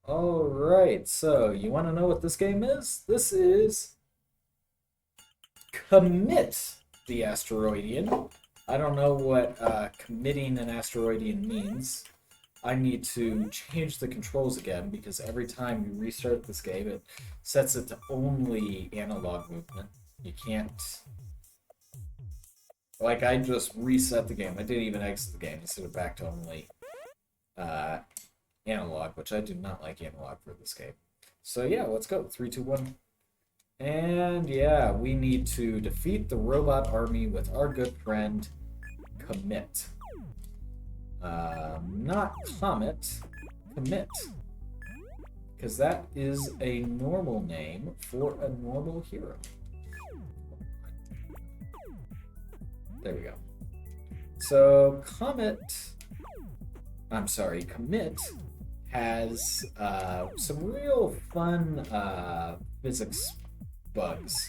Alright, so you want to know what this game is? This is Commit the Astrodian. I don't know what committing an Astrodian means. I need to change the controls again because every time you restart this game, it sets it to only analog movement. You can't. Like, I just reset the game. I didn't even exit the game. I set it back to only uh, analog, which I do not like analog for this game. So, yeah, let's go. 3, 2, 1. And yeah, we need to defeat the robot army with our good friend Commit. Not Comet, Commit. Because that is a normal name for a normal hero. There we go. So Commit has some real fun physics bugs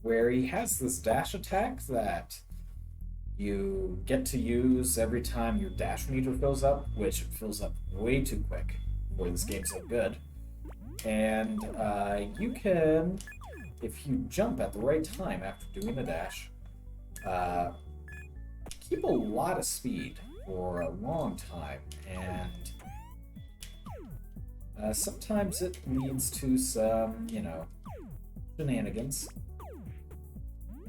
where he has this dash attack that you get to use every time your dash meter fills up, which fills up way too quick for this game's so good. And you can, if you jump at the right time after doing the dash, keep a lot of speed for a long time, and sometimes it leads to some, shenanigans.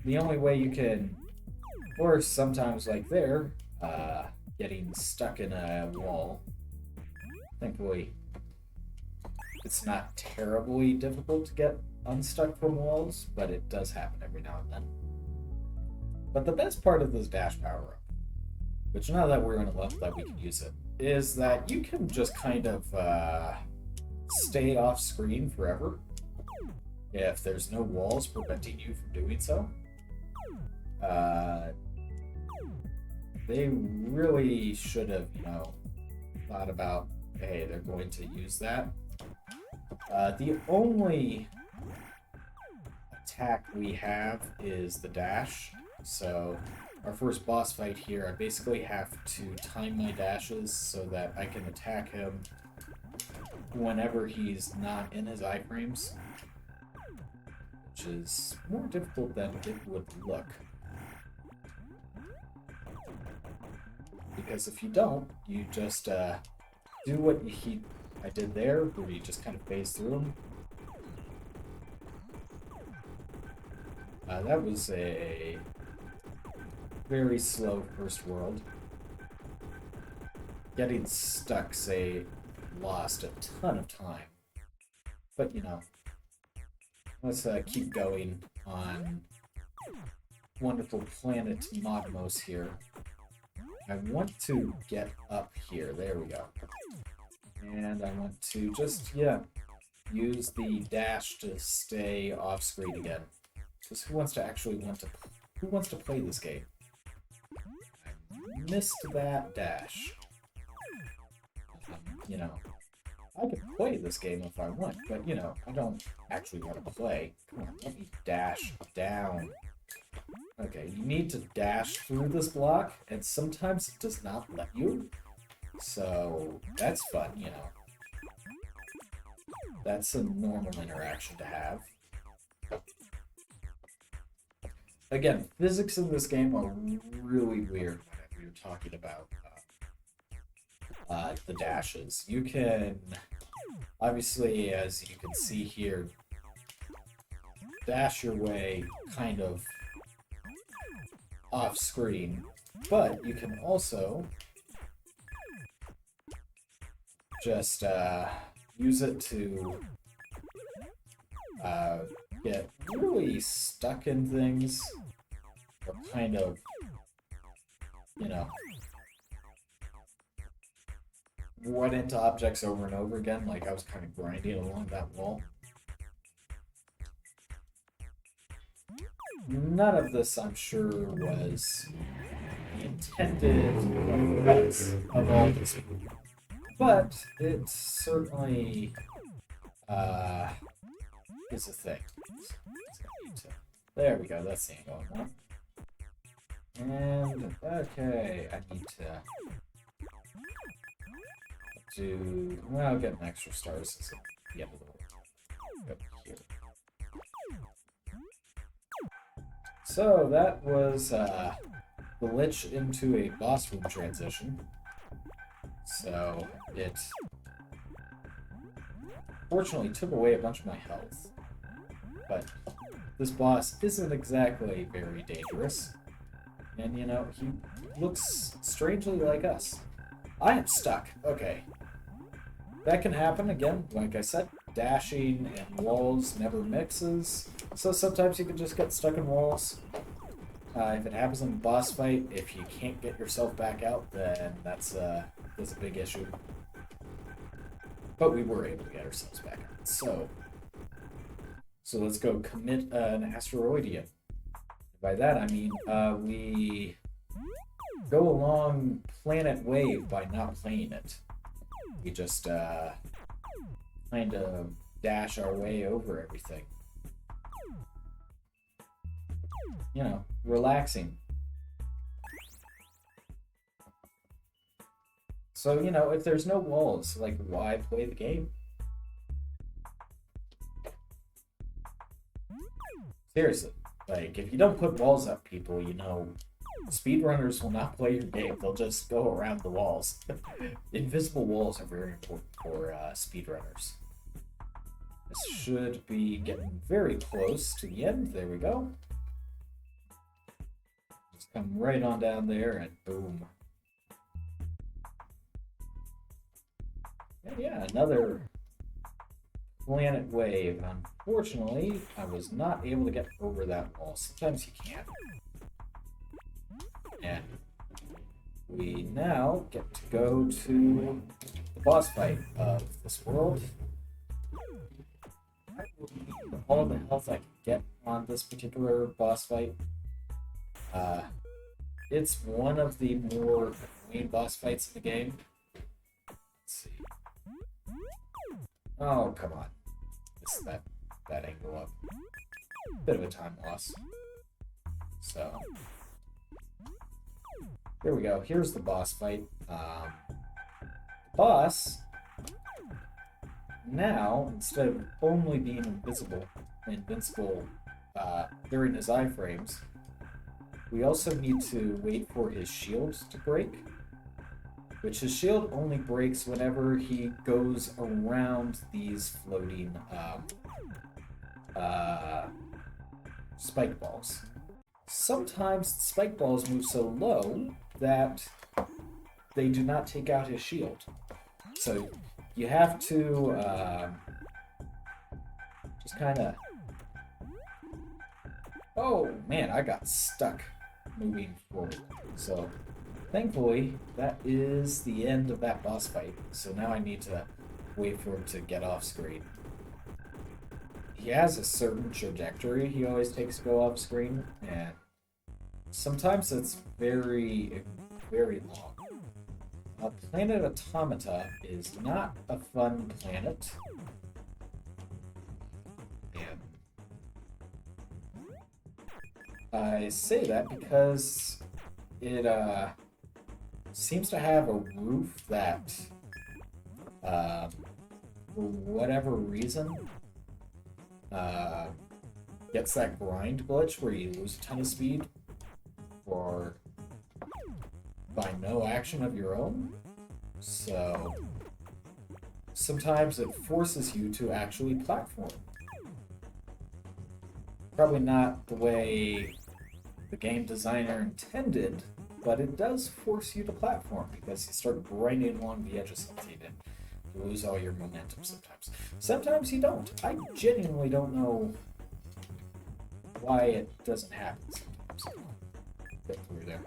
The only way you can, or sometimes like there, getting stuck in a wall. Thankfully, it's not terribly difficult to get unstuck from walls, but it does happen every now and then. But the best part of this dash power-up, which now that we're in a level that we can use it, is that you can just kind of stay off screen forever if there's no walls preventing you from doing so. They really should have, thought about, hey, they're going to use that. The only attack we have is the dash. So our first boss fight here, I basically have to time my dashes so that I can attack him whenever he's not in his iframes, which is more difficult than it would look. Because if you don't, you just do what I did there, where you just kind of phase through him. That was a very slow first world. Getting stuck, lost a ton of time. But, let's keep going on wonderful planet Modmos here. I want to get up here. There we go. And I want to just, use the dash to stay off screen again. Because who wants to play this game? I missed that dash. I could play this game if I want, but, I don't actually want to play. Come on, let me dash down. Okay, you need to dash through this block, and sometimes it does not let you. So, that's fun, That's a normal interaction to have. Again, physics in this game are really weird whenever you're talking about the dashes. You can, obviously, as you can see here, dash your way kind of off screen, but you can also just use it to get really stuck in things, or kind of, run into objects over and over again, like I was kind of grinding along that wall. None of this, I'm sure, was the intended effects of all this, but it certainly is a thing. There we go, that's the angle I want. And, okay, I need to do... Well, get an extra stars at the end of the world. Up here. So that was the glitch into a boss room transition. So it fortunately took away a bunch of my health. But this boss isn't exactly very dangerous. And you know, he looks strangely like us. I am stuck. Okay. That can happen again, like I said. Dashing and walls never mixes. So sometimes you can just get stuck in walls. If it happens in a boss fight, if you can't get yourself back out, then that's a big issue. But we were able to get ourselves back out. So let's go commit an Astrodian. By that I mean we go along Planet Wave by not playing it. We just kind of dash our way over everything. You know, relaxing. So, you know, if there's no walls, like, why play the game? Seriously. Like, if you don't put walls up, people, you know, speedrunners will not play your game. They'll just go around the walls. Invisible walls are very important for speedrunners. This should be getting very close to the end. There we go. Just come right on down there and boom. And yeah, another planet wave. Unfortunately, I was not able to get over that wall. Sometimes you can't. And we now get to go to the boss fight of this world. I will need all the health I can get on this particular boss fight. It's one of the more main boss fights in the game. Let's see. Oh, come on. Missed that angle up. Bit of a time loss. So, here we go. Here's the boss fight. The boss, now, instead of only being invincible during his iframes, we also need to wait for his shield to break, which his shield only breaks whenever he goes around these floating spike balls. Sometimes spike balls move so low that they do not take out his shield. So you have to just kind of... Oh man, I got stuck moving forward. So thankfully, that is the end of that boss fight. So now I need to wait for him to get off screen. He has a certain trajectory he always takes to go off screen, and sometimes it's very, very long. Planet Automata is not a fun planet. And I say that because it seems to have a roof that, for whatever reason, gets that grind glitch where you lose a ton of speed or by no action of your own. So sometimes it forces you to actually platform. Probably not the way the game designer intended, but it does force you to platform because you start grinding along the edges of it and you lose all your momentum sometimes. Sometimes you don't. I genuinely don't know why it doesn't happen sometimes. Get through there.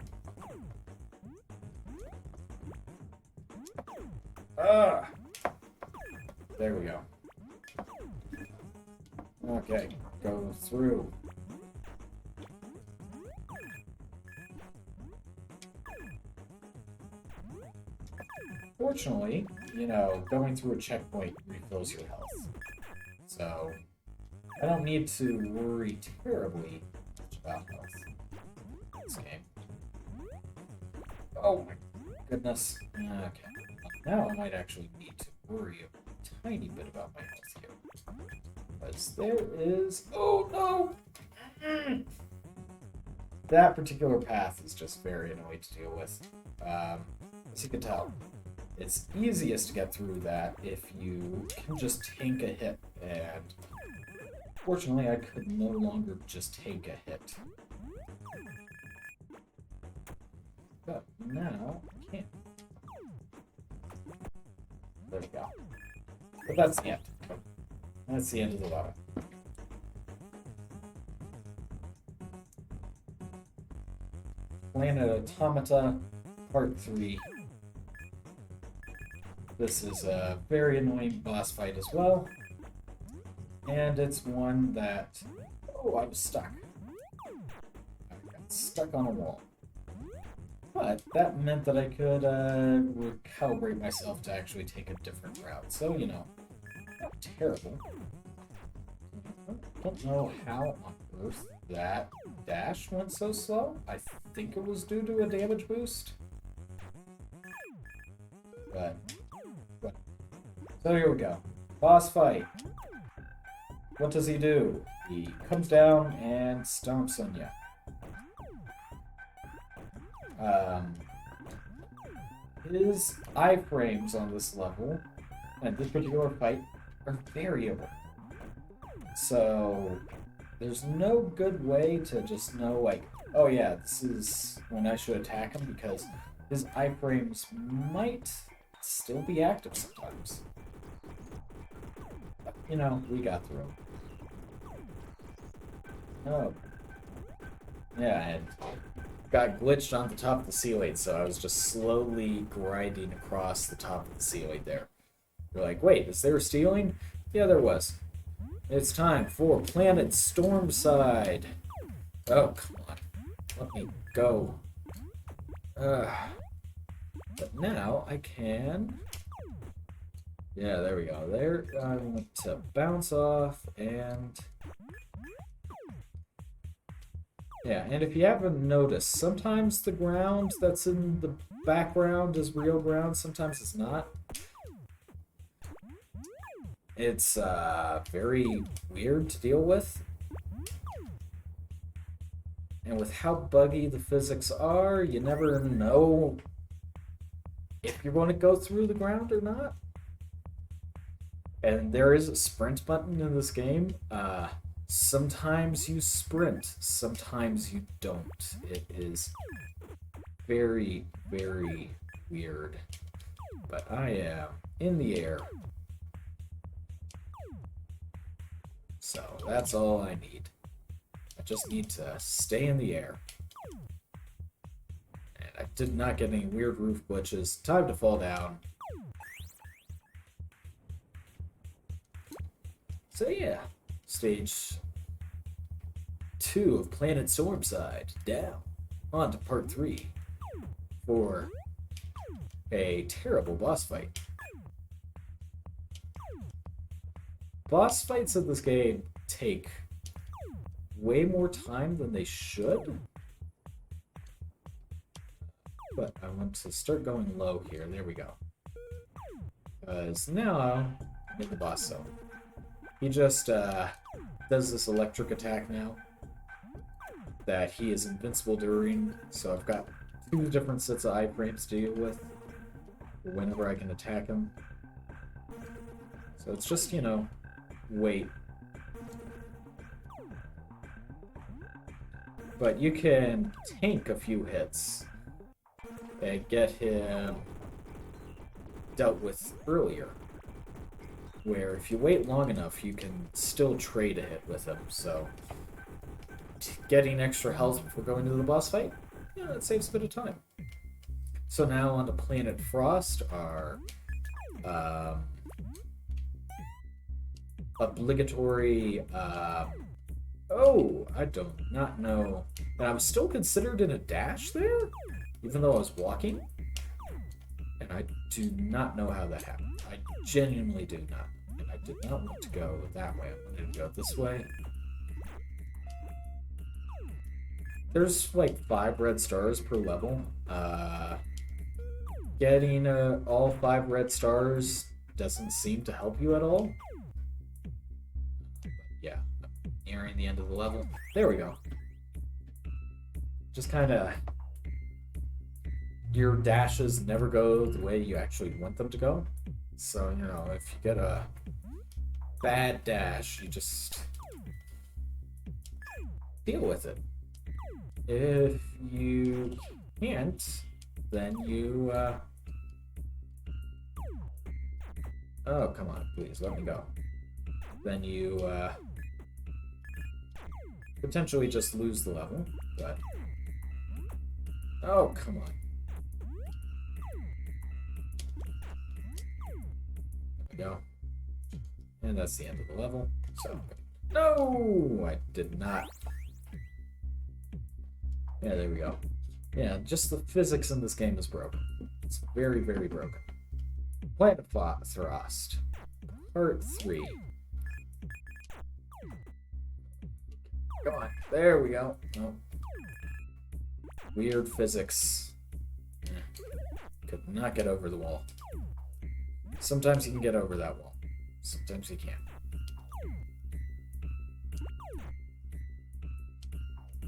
There we go. Okay, go through. Fortunately, you know, going through a checkpoint refills your health. So, I don't need to worry terribly much about health in this game. Oh my goodness. Okay. Now I might actually need to worry a tiny bit about my health here. Because there is... Oh, no! That particular path is just very annoying to deal with. As you can tell, it's easiest to get through that if you can just tank a hit, and fortunately I could no longer just take a hit. But now I can. There we go. But that's the end. That's the end of the level. Planet Automata, Part 3. This is a very annoying boss fight as well. And it's one that... Oh, I was stuck. I got stuck on a wall. But that meant that I could recalibrate myself to actually take a different route. So, you know, not terrible. I don't know how on earth that dash went so slow. I think it was due to a damage boost. But so here we go. Boss fight. What does he do? He comes down and stomps on you. His iframes on this level, and this particular fight, are variable. So there's no good way to just know, like, oh yeah, this is when I should attack him, because his iframes might still be active sometimes. But, you know, we got through him. Oh. Yeah, and got glitched on the top of the ceiling, so I was just slowly grinding across the top of the ceiling there. You're like, wait, is there a ceiling? Yeah, there was. It's time for Planet Stormside. Oh, come on. Let me go. But now I can... Yeah, there we go. There, I want to bounce off and... Yeah, and if you haven't noticed, sometimes the ground that's in the background is real ground, sometimes it's not. It's very weird to deal with. And with how buggy the physics are, you never know if you're going to go through the ground or not. And there is a sprint button in this game. Sometimes you sprint, sometimes you don't. It is very, very weird. But I am in the air. So that's all I need. I just need to stay in the air. And I did not get any weird roof glitches. Time to fall down. So yeah, stage 2 of Planet Stormside, down. On to part 3 for a terrible boss fight. Boss fights in this game take way more time than they should. But I want to start going low here. There we go. Because now I'm in the boss zone. He just does this electric attack now that he is invincible during. So I've got 2 different sets of iframes to deal with whenever I can attack him. So it's just, you know, wait. But you can tank a few hits and get him dealt with earlier. Where if you wait long enough, you can still trade a hit with him. So getting extra health before going to the boss fight, yeah, that saves a bit of time. So now on to Planet Frost, our obligatory, oh, I do not know. And I was still considered in a dash there, even though I was walking. And I do not know how that happened. I genuinely do not. And I did not want to go that way. I wanted to go this way. There's like 5 red stars per level. getting all 5 red stars doesn't seem to help you at all. But yeah, I'm nearing the end of the level. There we go. Just kind of... Your dashes never go the way you actually want them to go. So, you know, if you get a bad dash, you just deal with it. If you can't, then you... Oh, come on, please, let me go. Then you potentially just lose the level, but... Oh, come on. Go. And that's the end of the level. So, no! I did not. Yeah, there we go. Yeah, just the physics in this game is broken. It's very, very broken. Planet Thrust. Part 3. Come on. There we go. Oh. Weird physics. Could not get over the wall. Sometimes you can get over that wall. Sometimes you can't.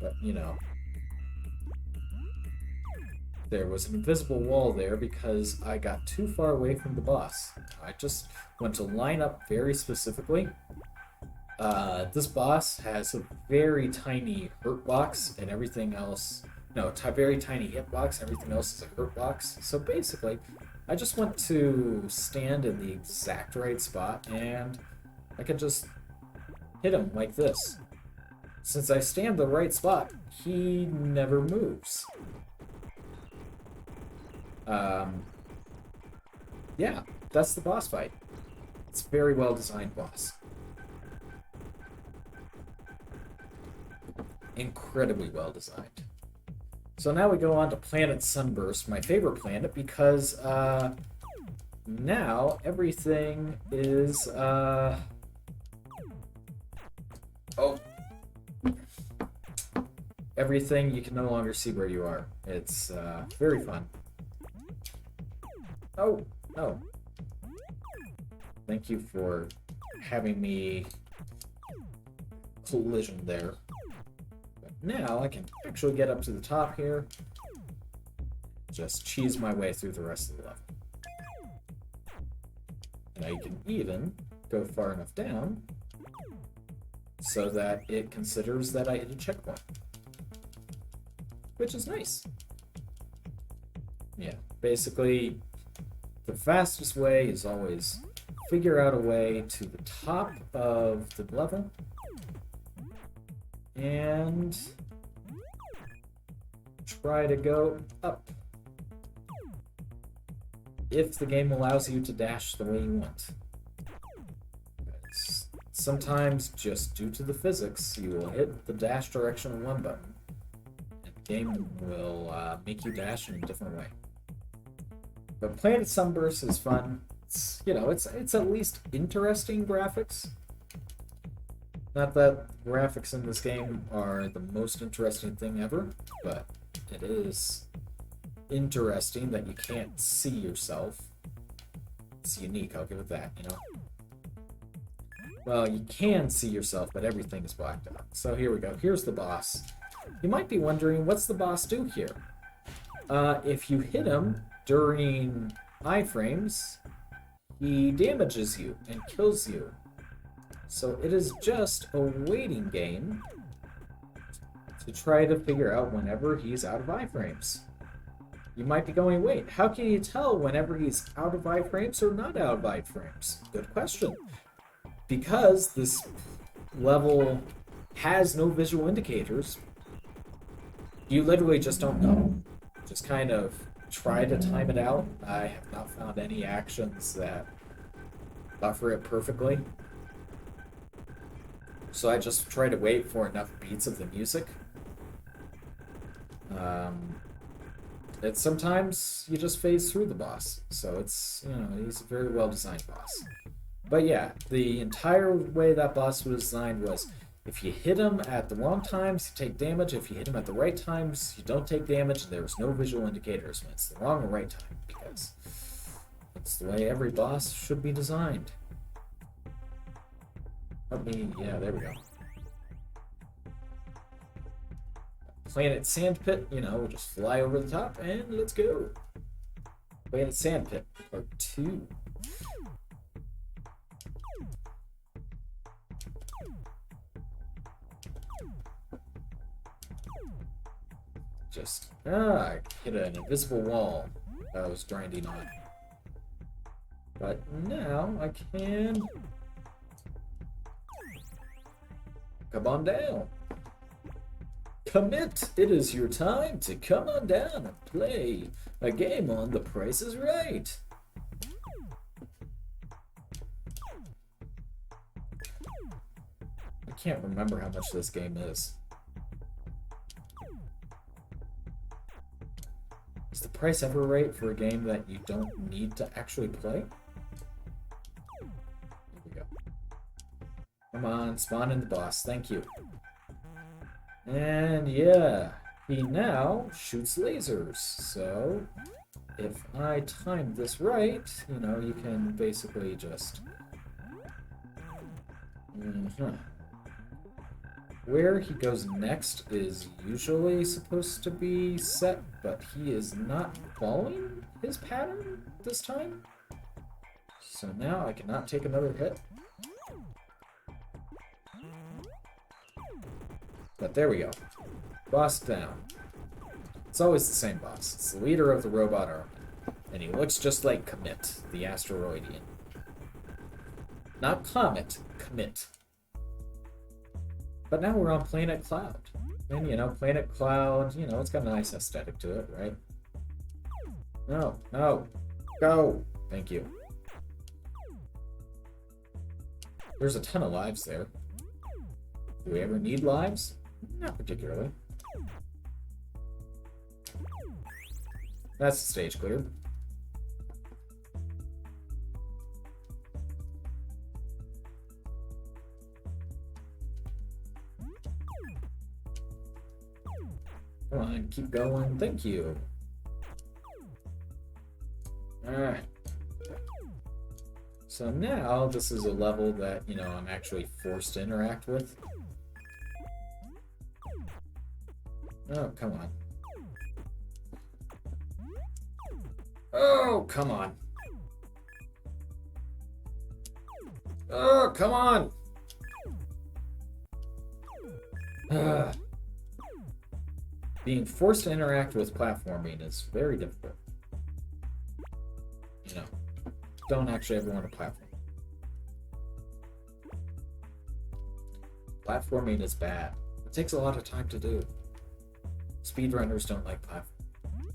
But, you know, there was an invisible wall there because I got too far away from the boss. I just went to line up very specifically. This boss has a very tiny hurt box and everything else... No, very tiny hitbox, everything else is a hurt box. So basically, I just want to stand in the exact right spot, and I can just hit him like this. Since I stand the right spot, he never moves. Yeah, that's the boss fight. It's a very well designed boss. Incredibly well designed. So now we go on to Planet Sunburst, my favorite planet, because now everything is everything, you can no longer see where you are. It's very fun. Oh, no. Thank you for having me collision there. Now I can actually get up to the top here. Just cheese my way through the rest of the level. Now you can even go far enough down so that it considers that I hit a checkpoint. Which is nice. Yeah, basically the fastest way is always figure out a way to the top of the level and try to go up. If the game allows you to dash the way you want. Sometimes, just due to the physics, you will hit the dash direction of one button, and the game will make you dash in a different way. But Planet Sunburst is fun. It's, you know, it's at least interesting graphics. Not that graphics in this game are the most interesting thing ever, but it is interesting that you can't see yourself. It's unique, I'll give it that, you know? Well, you can see yourself, but everything is blacked out. So here we go. Here's the boss. You might be wondering, what's the boss do here? If you hit him during iframes, he damages you and kills you. So it is just a waiting game to try to figure out whenever he's out of iframes. You might be going, wait, how can you tell whenever he's out of iframes or not out of iframes? Good question. Because this level has no visual indicators, you literally just don't know. Just kind of try to time it out. I have not found any actions that buffer it perfectly. So I just try to wait for enough beats of the music. And sometimes you just phase through the boss. So it's, you know, he's a very well designed boss. But yeah, the entire way that boss was designed was, If you hit him at the wrong times, you take damage. If you hit him at the right times, you don't take damage. There's no visual indicators when it's the wrong or right time, because that's the way every boss should be designed. Yeah, there we go. Planet Sandpit, you know, we'll just fly over the top and let's go. Planet Sandpit, part 2. I hit an invisible wall that I was grinding on. But now I can come on down. Commit! It is your time to come on down and play a game on The Price is Right. I can't remember how much this game is. Is the price ever right for a game that you don't need to actually play? Here we go. Come on, spawn in the boss. Thank you. And yeah, he now shoots lasers. So if I time this right, you know, you can basically just... Where he goes next is usually supposed to be set, but he is not following his pattern this time. So now I cannot take another hit. But there we go. Boss down. It's always the same boss. It's the leader of the robot army. And he looks just like Commit, the Astrodian. Not Comet, Commit. But now we're on Planet Cloud. And, you know, Planet Cloud, you know, it's got a nice aesthetic to it, right? No, no, go! Thank you. There's a ton of lives there. Do we ever need lives? Not particularly. That's the stage cleared. Come on, keep going. Thank you. Alright. So now this is a level that, you know, I'm actually forced to interact with. Oh, come on. Oh, come on. Oh, come on. Being forced to interact with platforming is very difficult. You know, don't actually ever want to platform. Platforming is bad. It takes a lot of time to do. Speedrunners don't like platforming.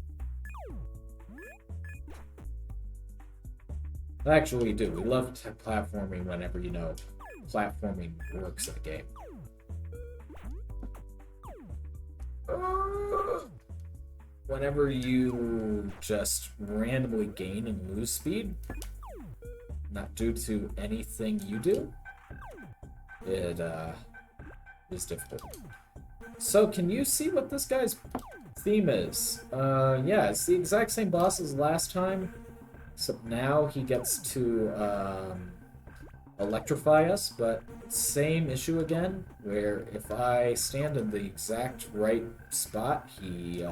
Actually, we do. We love platforming whenever, you know, platforming works in a game. Whenever you just randomly gain and lose speed, not due to anything you do, it is difficult. So, can you see what this guy's theme is? Yeah, it's the exact same boss as last time, except now he gets to electrify us, but same issue again, where if I stand in the exact right spot, he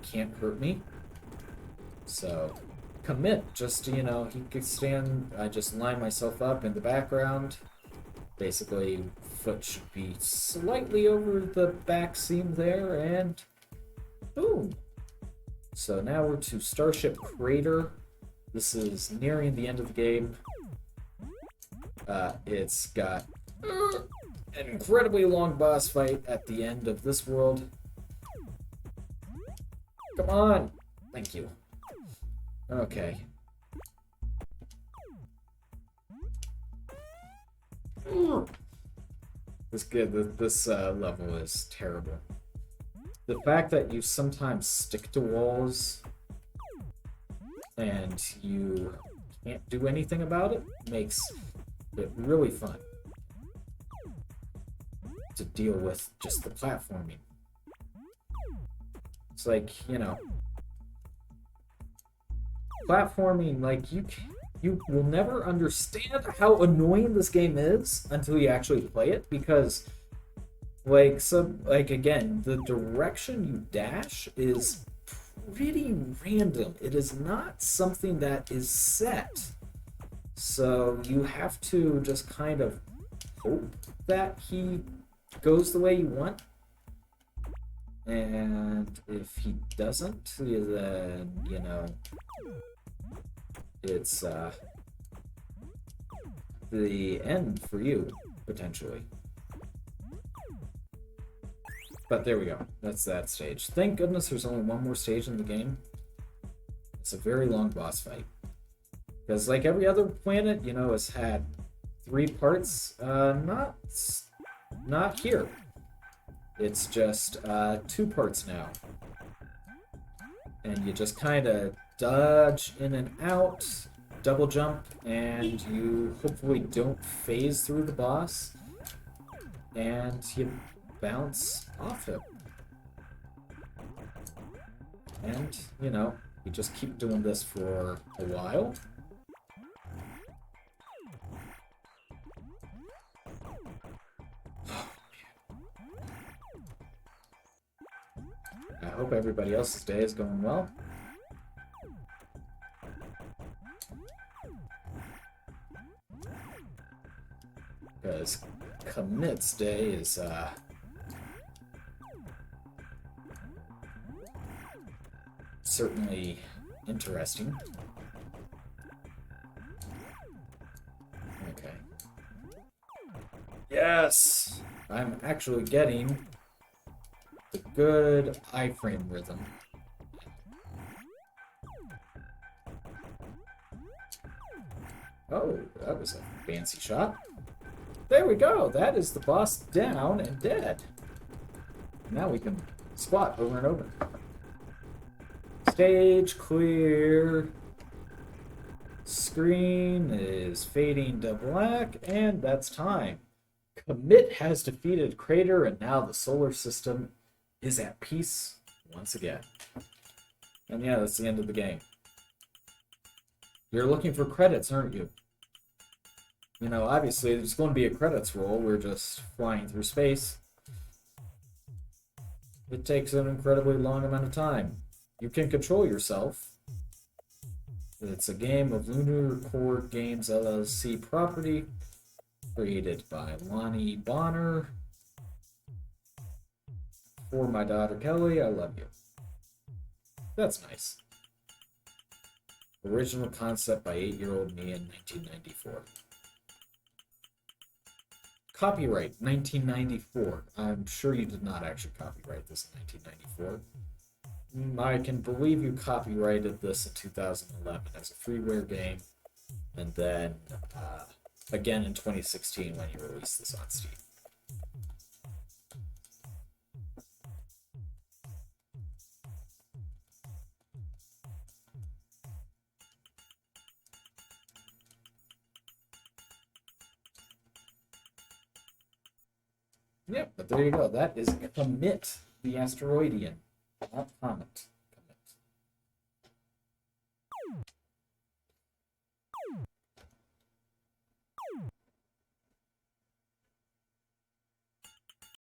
can't hurt me. So, Commit, just, you know, he could stand, I just line myself up in the background. Basically, foot should be slightly over the back seam there, and boom! So now we're to Starship Crater. This is nearing the end of the game. It's got an incredibly long boss fight at the end of this world. Come on! Thank you. Okay. This level is terrible. The fact that you sometimes stick to walls and you can't do anything about it makes it really fun. to deal with just the platforming. It's like, you know, platforming, like, you will never understand how annoying this game is until you actually play it, because like, again, the direction you dash is pretty random. It is not something that is set. So you have to just kind of hope that he goes the way you want. And if he doesn't, then, you know, it's the end for you, potentially. But there we go. That's that stage. Thank goodness there's only one more stage in the game. It's a very long boss fight. Because like every other planet, you know, has had 3 parts. Not here. It's just 2 parts now. And you just kind of dodge in and out, double jump, and you hopefully don't phase through the boss. And you bounce off him. And, you know, you just keep doing this for a while. I hope everybody else's day is going well. Because Comit's day is, certainly interesting. Okay. Yes! I'm actually getting the good iframe rhythm. Oh, that was a fancy shot. There we go! That is the boss down and dead. Now we can squat over and over. Stage clear. Screen is fading to black, and that's time. Comit has defeated Crater, and now the solar system is at peace once again. And yeah, that's the end of the game. You're looking for credits, aren't you? You know, obviously, there's going to be a credits roll. We're just flying through space. It takes an incredibly long amount of time. You can control yourself. It's a game of Lunar Core Games LLC property, created by Lonnie Bonner. For my daughter Kelly, I love you. That's nice. Original concept by 8-year-old me in 1994. Copyright 1994. I'm sure you did not actually copyright this in 1994. I can believe you copyrighted this in 2011 as a freeware game, and then again in 2016 when you released this on Steam. Yep, but there you go. That is Commit the Astrodian, not Comet.